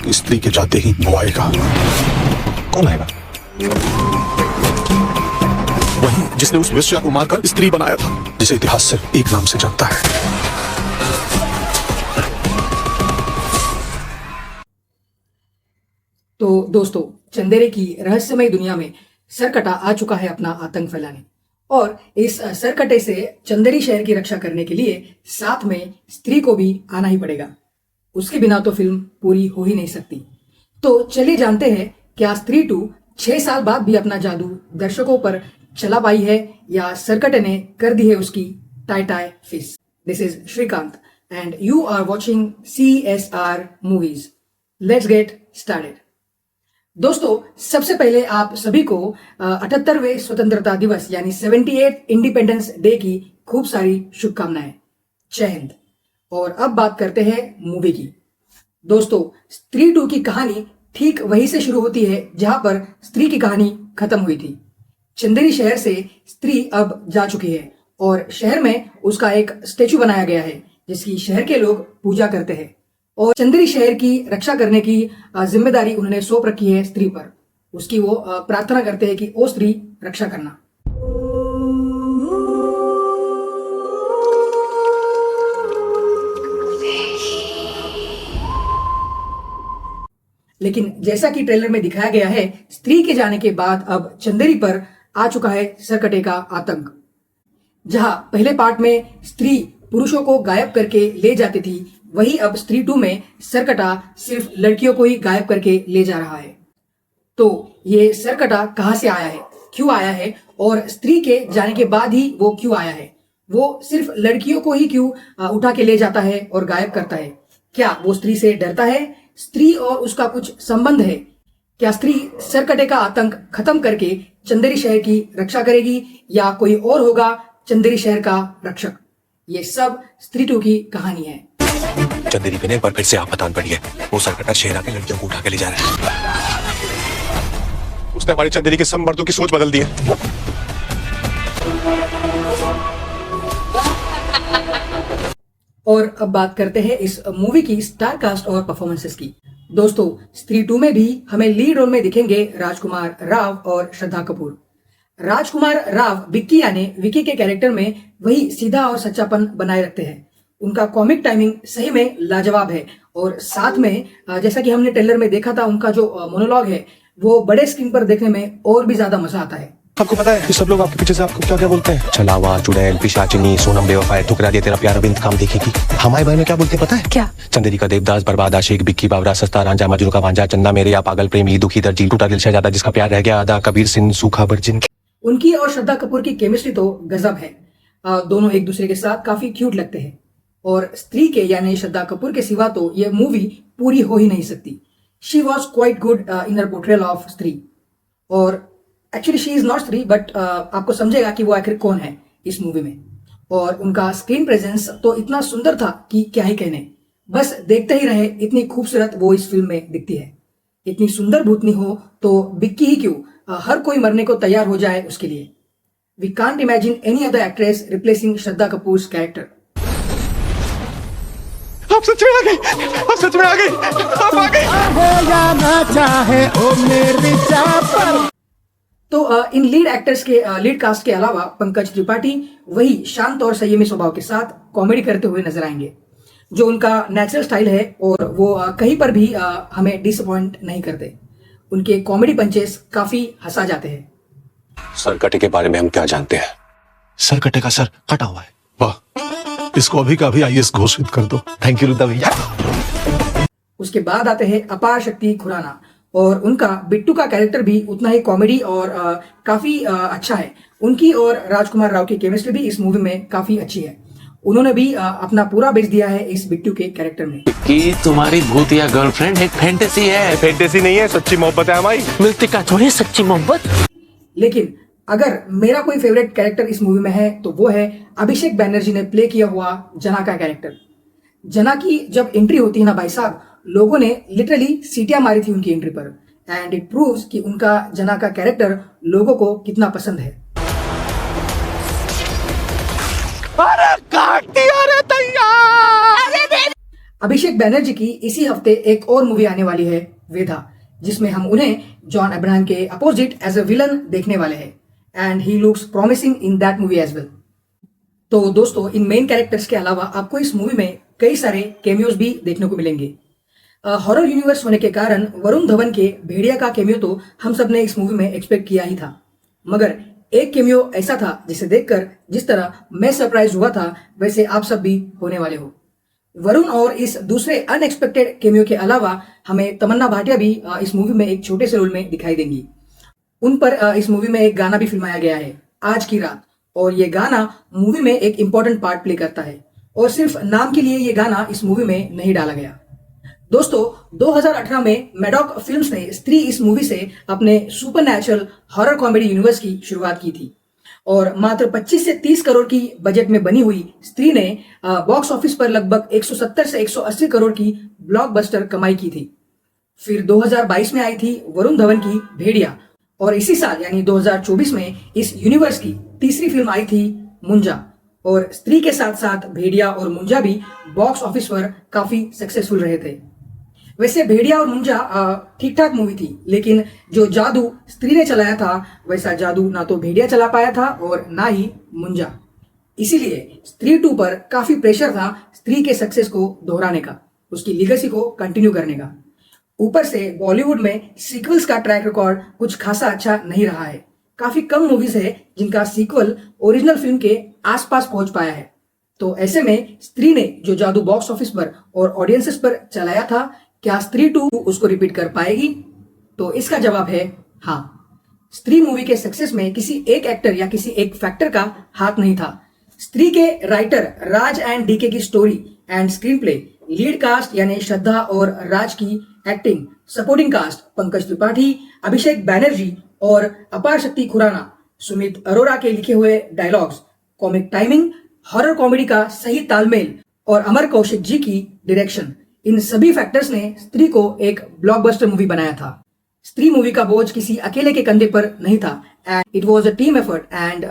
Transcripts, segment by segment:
कि स्त्री के जाते ही वो आएगा। कौन आएगा? वही जिसने उस वेश्या को मारकर स्त्री बनाया था, जिसे इतिहास सिर्फ एक नाम से जानता है। तो दोस्तों, चंदेरे की रहस्यमय दुनिया में सरकटा आ चुका है अपना आतंक फैलाने, और इस सरकटे से चंदेरी शहर की रक्षा करने के लिए साथ में स्त्री को भी आना ही पड़ेगा। उसके बिना तो फिल्म पूरी हो ही नहीं सकती। तो चलिए जानते हैं, क्या स्त्री 2 6 साल बाद भी अपना जादू दर्शकों पर चला पाई है, या सरकटे ने कर दी है उसकी टाई टाई फिस। This is Shrikant and you are watching CSR movies. Let's get started. दोस्तों, सबसे पहले आप सभी को 78वें स्वतंत्रता दिवस यानी 78 इंडिपेंडेंस डे की खूब सारी शुभकामनाएं। जय हिंद। और अब बात करते हैं मूवी की। दोस्तों, स्त्री 2 की कहानी ठीक वहीं से शुरू होती है जहां पर स्त्री की कहानी खत्म हुई थी। चंदेरी शहर से स्त्री अब जा चुकी है और शहर में उसका एक स्टेचू बनाया गया है जिसकी शहर के लोग पूजा करते हैं, और चंदेरी शहर की रक्षा करने की जिम्मेदारी उन्होंने सौंप रखी है स्त्री पर। उसकी वो प्रार्थना करते हैं कि ओ स्त्री, रक्षा करना। लेकिन जैसा कि ट्रेलर में दिखाया गया है, स्त्री के जाने के बाद अब चंदेरी पर आ चुका है सरकटे का आतंक। जहां पहले पार्ट में स्त्री पुरुषों को गायब करके ले जाती थी, वही अब स्त्री 2 में सरकटा सिर्फ लड़कियों को ही गायब करके ले जा रहा है। तो ये सरकटा कहां से आया है, क्यों आया है, और स्त्री के जाने के बाद ही वो क्यों आया है? वो सिर्फ लड़कियों को ही क्यों उठा के ले जाता है और गायब करता है? क्या वो स्त्री से डरता है? स्त्री और उसका कुछ संबंध है? क्या स्त्री सरकटे का आतंक खत्म करके चंदेरी शहर की रक्षा करेगी, या कोई और होगा चंदेरी शहर का रक्षक? ये सब स्त्री 2 की कहानी है। चंदेरी पे ने एक बार फिर से आफतान पड़ी है। वो सरकटा शहर आके लड़कियों को उठा के ले जा रहा है। उसने हमारी चंदेरी के सब मर्दों की सोच बदल दी है। और अब बात करते हैं इस मूवी की स्टार कास्ट और परफॉर्मेंसेस की। दोस्तों, स्त्री 2 में भी हमें लीड रोल में दिखेंगे राजकुमार राव और श्रद्धा कपूर। राजकुमार राव विक्की यानी विक्की के कैरेक्टर में वही सीधा और सच्चापन बनाए रखते हैं। उनका कॉमिक टाइमिंग सही में लाजवाब है, और साथ में जैसा कि हमने ट्रेलर में देखा था, उनका जो मोनोलॉग है वो बड़े स्क्रीन पर देखने में और भी ज्यादा मजा आता है। आपको पता है कि सब लोग आपके पीछे से आपको क्या क्या बोलते हैं? छलावा, चुड़ैल, पिशाचिनी, सोनम बेवफा, ठुकरा दिया तेरा प्यार, अबिंद काम देखेगी। हमारे बारे में क्या बोलते हैं पता है? क्या? चंदेरी का देवदास, बर्बाद आशिक, बिक्की बावरा, सस्ता रांझा, मजनू का भांजा, चन्ना मेरे या पागल प्रेमी, दुखी दर्जी, टूटा दिल शहजादा, जिसका प्यार रह गया आधा, कबीर सिंह, सूखा वर्जिन। उनकी और श्रद्धा कपूर की केमिस्ट्री तो गजब है। दोनों एक दूसरे के साथ काफी क्यूट लगते हैं, और स्त्री के यानी श्रद्धा कपूर के सिवा तो ये मूवी पूरी हो ही नहीं सकती। She was quite good in her portrayal of स्त्री, और एक्चुअली शी इज नॉट स्त्री, बट आपको समझेगा कि वो आखिर कौन है इस मूवी में। और उनका स्क्रीन प्रेजेंस तो इतना सुंदर था कि क्या ही कहने, बस देखते ही रहे, इतनी खूबसूरत वो इस फिल्म में दिखती है। इतनी सुंदर भूतनी हो तो बिक्की ही क्यों, हर कोई मरने को तैयार हो जाए उसके लिए। We can't imagine any other actress replacing Shraddha Kapoor's character. आप सच में आ गए, आप सच में आ गए, आप आ गए। तो इन लीड एक्टर्स के लीड कास्ट के अलावा पंकज त्रिपाठी वही शांत और संयमी स्वभाव के साथ कॉमेडी करते हुए नजर आएंगे, जो उनका नेचुरल स्टाइल है, और वो कहीं पर भी हमें डिसअपॉइंट नहीं करते। उनके कॉमेडी पंचेस काफी हंसा जाते हैं। सरकटे के बारे में हम क्या जानते हैं? सरकटे का सर कटा हुआ है। वाह, इसको अभी का अभी IAS घोषित कर दो। थैंक यू रुद्रा भैया। उसके बाद आते हैं अपार शक्ति खुराना, और उनका बिट्टू का कैरेक्टर भी उतना ही कॉमेडी और काफी अच्छा है। उनकी और राजकुमार राव की केमिस्ट्री भी इस मूवी में काफी अच्छी है। उन्होंने भी अपना पूरा बेच दिया है इस बिट्टू के कैरेक्टर में। कि तुम्हारी भूतिया गर्लफ्रेंड एक फैंटेसी है। फैंटेसी नहीं है, सच्ची मोहब्बत है हमारी। मिलती का थोड़ी सच्ची मोहब्बत। लेकिन अगर मेरा कोई फेवरेट कैरेक्टर इस मूवी में है तो वो है अभिषेक बैनर्जी ने प्ले किया हुआ जना का कैरेक्टर। जना की जब एंट्री होती है ना भाई साहब, लोगों ने लिटरली सीटियां मारी थी उनकी एंट्री पर, एंड इट प्रूव्स कि उनका जना का कैरेक्टर लोगों को कितना पसंद है। अरे काट दिया रे तैयार। अभिषेक बैनर्जी की इसी हफ्ते एक और मूवी आने वाली है, वेधा, जिसमें हम उन्हें जॉन अब्राहम के अपोजिट एज अ विलन देखने वाले हैं and he looks promising in that movie as well. तो दोस्तों, इन मेन कैरेक्टर्स के अलावा आपको इस मूवी में कई सारे कैमियोज भी देखने को मिलेंगे। हॉरर यूनिवर्स होने के कारण वरुण धवन के भेड़िया का कैमियो तो हम सब ने इस मूवी में एक्सपेक्ट किया ही था, मगर एक कैमियो ऐसा था जिसे देखकर जिस तरह मैं सरप्राइज हुआ था वैसे आप सब भी होने वाले हो। वरुण और इस दूसरे अनएक्सपेक्टेड कैमियो के अलावा हमें तमन्ना भाटिया भी इस मूवी में एक छोटे से रोल में दिखाई देंगी। उन पर इस मूवी में एक गाना भी फिल्माया गया है, आज की रात, और ये गाना मूवी में एक इंपॉर्टेंट पार्ट प्ले करता है और सिर्फ नाम के लिए ये गाना इस मूवी में नहीं डाला गया। दोस्तों, 2018 में मैडॉक फिल्म्स ने स्त्री इस मूवी से अपने सुपरनैचुरल हॉरर कॉमेडी यूनिवर्स की शुरुआत की थी और मात्र 25 से 30 करोड़ की बजट में बनी हुई स्त्री ने बॉक्स ऑफिस पर लगभग 170 से 180 करोड़ की ब्लॉकबस्टर कमाई की थी। फिर 2022 में आई थी वरुण धवन की भेड़िया और इसी साल यानी 2024 में इस यूनिवर्स की तीसरी फिल्म आई थी मुंजा, और स्त्री के साथ साथ भेड़िया और मुंजा भी बॉक्स ऑफिस पर काफी सक्सेसफुल रहे थे। वैसे भेड़िया और मुंजा ठीक ठाक मूवी थी, लेकिन जो जादू स्त्री ने चलाया था वैसा जादू ना तो भेड़िया चला पाया था और ना ही मुंजा। इसीलिए स्त्री 2 पर काफी प्रेशर था स्त्री के सक्सेस को दोहराने का, उसकी लीगेसी को कंटिन्यू करने का। ऊपर से बॉलीवुड में सीक्वल्स का ट्रैक रिकॉर्ड कुछ खासा अच्छा नहीं रहा है। काफी कम मूवीज है जिनका सीक्वल ओरिजिनल फिल्म के आसपास पहुंच पाया है। तो ऐसे में स्त्री ने जो जादू बॉक्स ऑफिस पर और ऑडियंसेस पर चलाया था, क्या स्त्री 2 उसको रिपीट कर पाएगी? तो इसका जवाब है हाँ। स्त्री मूवी के सक्सेस में किसी एक एक्टर या किसी एक फैक्टर का हाथ नहीं था। स्त्री के राइटर राज एंड डीके की story and screenplay, lead cast यानी श्रद्धा और राज की acting, supporting cast Pankaj Tripathi, Abhishek Banerjee और अपार शक्ति खुराना, सुमित अरोरा के लिखे हुए dialogues, comic timing, horror comedy का सही तालमेल और अमर कौशिक जी की डायरेक्शन, इन सभी फैक्टर्स ने स्त्री को एक ब्लॉकबस्टर मूवी बनाया था। स्त्री मूवी का बोझ किसी अकेले के कंधे पर नहीं था and it was a team effort and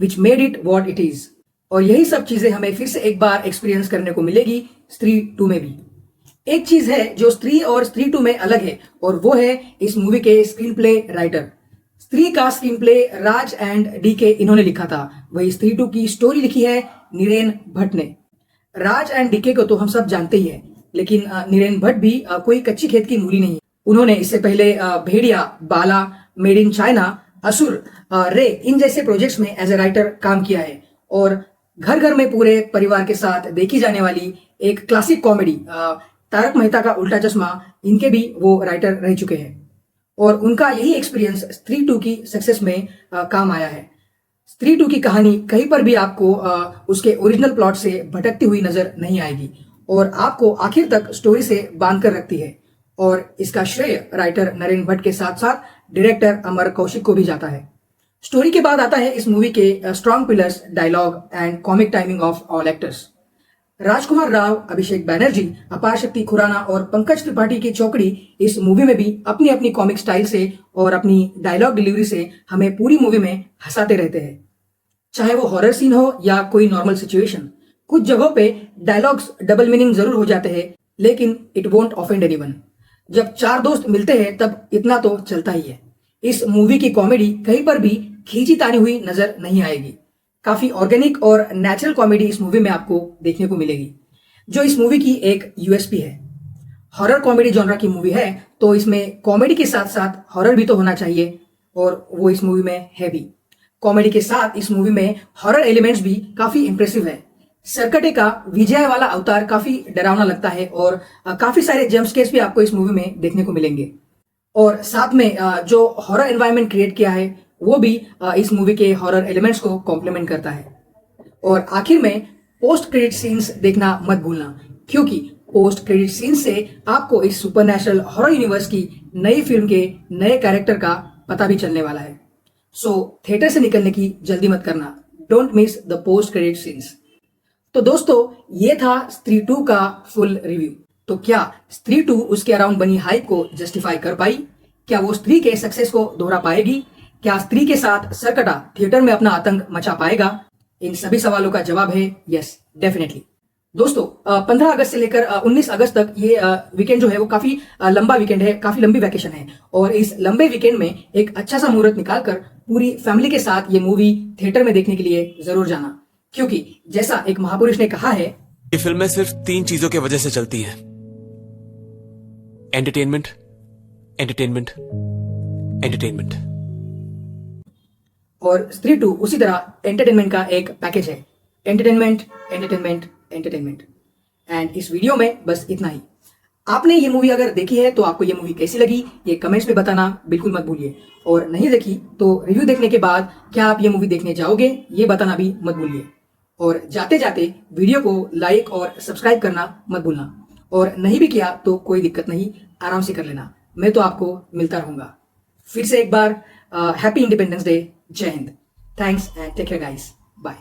which made it what it is. और यही सब चीजें हमें फिर से एक बार एक्सपीरियंस करने को मिलेगी स्त्री 2 में भी। एक चीज है जो स्त्री और स्त्री 2 में अलग है और वो है इस मूवी के स्क्रीन प्ले राइटर। स्त्री का screen play Raj and DK इन्होंने लिखा था, वही स्त्री 2 की स्टोरी लिखी है नीरेन भट्ट ने। राज एंड डीके को तो हम सब जानते ही है, लेकिन नीरेन भट्ट भी कोई कच्ची खेत की मूली नहीं। उन्होंने इससे पहले भेड़िया, बाला, मेड इन चाइना, असुर, रे, इन जैसे प्रोजेक्ट्स में एज ए राइटर काम किया है और घर घर में पूरे परिवार के साथ देखी जाने वाली एक क्लासिक कॉमेडी तारक मेहता का उल्टा चश्मा, इनके भी वो राइटर रह चुके हैं और उनका यही एक्सपीरियंस स्त्री 2 की सक्सेस में काम आया है। स्त्री 2 की कहानी कहीं पर भी आपको उसके ओरिजिनल प्लॉट से भटकती हुई नजर नहीं आएगी और आपको आखिर तक स्टोरी से बांध कर रखती है और इसका श्रेय राइटर नरेन भट्ट के साथ साथ डायरेक्टर अमर कौशिक को भी जाता है। स्टोरी के बाद आता है इस मूवी के strong pillars, dialogue and comic timing of all actors. Rajkumar Rao, Abhishek Banerjee, Apar Shakti Khurana और पंकज त्रिपाठी की चौकड़ी इस मूवी में भी अपनी अपनी कॉमिक स्टाइल से और अपनी डायलॉग डिलीवरी से हमें पूरी मूवी में हंसाते रहते हैं। चाहे वो हॉरर सीन हो या कोई नॉर्मल सिचुएशन, कुछ जगहों पे डायलॉग्स डबल मीनिंग जरूर हो जाते हैं, लेकिन इट वोंट ऑफेंड एनीवन। जब 4 दोस्त मिलते हैं तब इतना तो चलता ही है। इस मूवी की कॉमेडी कहीं पर भी खींची तानी हुई नजर नहीं आएगी। काफी ऑर्गेनिक और नेचुरल कॉमेडी इस मूवी में आपको देखने को मिलेगी, जो इस मूवी की एक यूएसपी है। हॉरर कॉमेडी जॉनरा की मूवी है तो इसमें कॉमेडी के साथ साथ हॉरर भी तो होना चाहिए और वो इस मूवी में है भी। कॉमेडी के साथ इस मूवी में हॉरर एलिमेंट्स भी काफी इंप्रेसिव है। सरकटे का विजय वाला अवतार काफी डरावना लगता है और काफी सारे जंप स्केयर्स भी आपको इस मूवी में देखने को मिलेंगे और साथ में जो हॉरर एनवायरनमेंट क्रिएट किया है वो भी इस मूवी के हॉरर एलिमेंट्स को कॉम्प्लीमेंट करता है। और आखिर में पोस्ट क्रेडिट सीन्स देखना मत भूलना, क्योंकि पोस्ट क्रेडिट सीन्स से आपको इस सुपरनैचुरल हॉरर यूनिवर्स की नई फिल्म के नए कैरेक्टर का पता भी चलने वाला है। सो थिएटर से निकलने की जल्दी मत करना, don't miss the post credit scenes. तो दोस्तों, ये था स्त्री 2 का फुल रिव्यू। तो क्या स्त्री 2 उसके अराउंड बनी हाइप को जस्टिफाई कर पाई? क्या वो स्त्री के सक्सेस को दोहरा पाएगी? क्या स्त्री के साथ सरकटा थिएटर में अपना आतंक मचा पाएगा? इन सभी सवालों का जवाब है यस, डेफिनेटली। दोस्तों 15 अगस्त से लेकर 19 अगस्त तक ये वीकेंड जो है वो काफी लंबा वीकेंड है, काफी लंबी वैकेशन है। और इस लंबे वीकेंड में एक अच्छा सा मुहूर्त निकालकर पूरी फैमिली के साथ ये मूवी थिएटर में देखने के लिए जरूर जाना, क्योंकि जैसा एक महापुरुष ने कहा है, ये फिल्में सिर्फ 3 चीजों की वजह से चलती हैं: एंटरटेनमेंट, एंटरटेनमेंट, एंटरटेनमेंट। और स्त्री 2 उसी तरह एंटरटेनमेंट का एक पैकेज है। Entertainment, entertainment, entertainment. एंड इस वीडियो में बस इतना ही। आपने ये मूवी अगर देखी है तो आपको ये मूवी कैसी लगी ये कमेंट्स में बताना बिल्कुल मत भूलिए। और नहीं देखी तो रिव्यू देखने के बाद क्या आप ये मूवी देखने जाओगे ये बताना भी मत भूलिए। और जाते जाते वीडियो को लाइक और सब्सक्राइब करना मत भूलना। और नहीं भी किया तो कोई दिक्कत नहीं, आराम से कर लेना, मैं तो आपको मिलता रहूंगा। फिर से एक बार हैप्पी इंडिपेंडेंस डे। जय हिंद। Thanks and take care guys. Bye.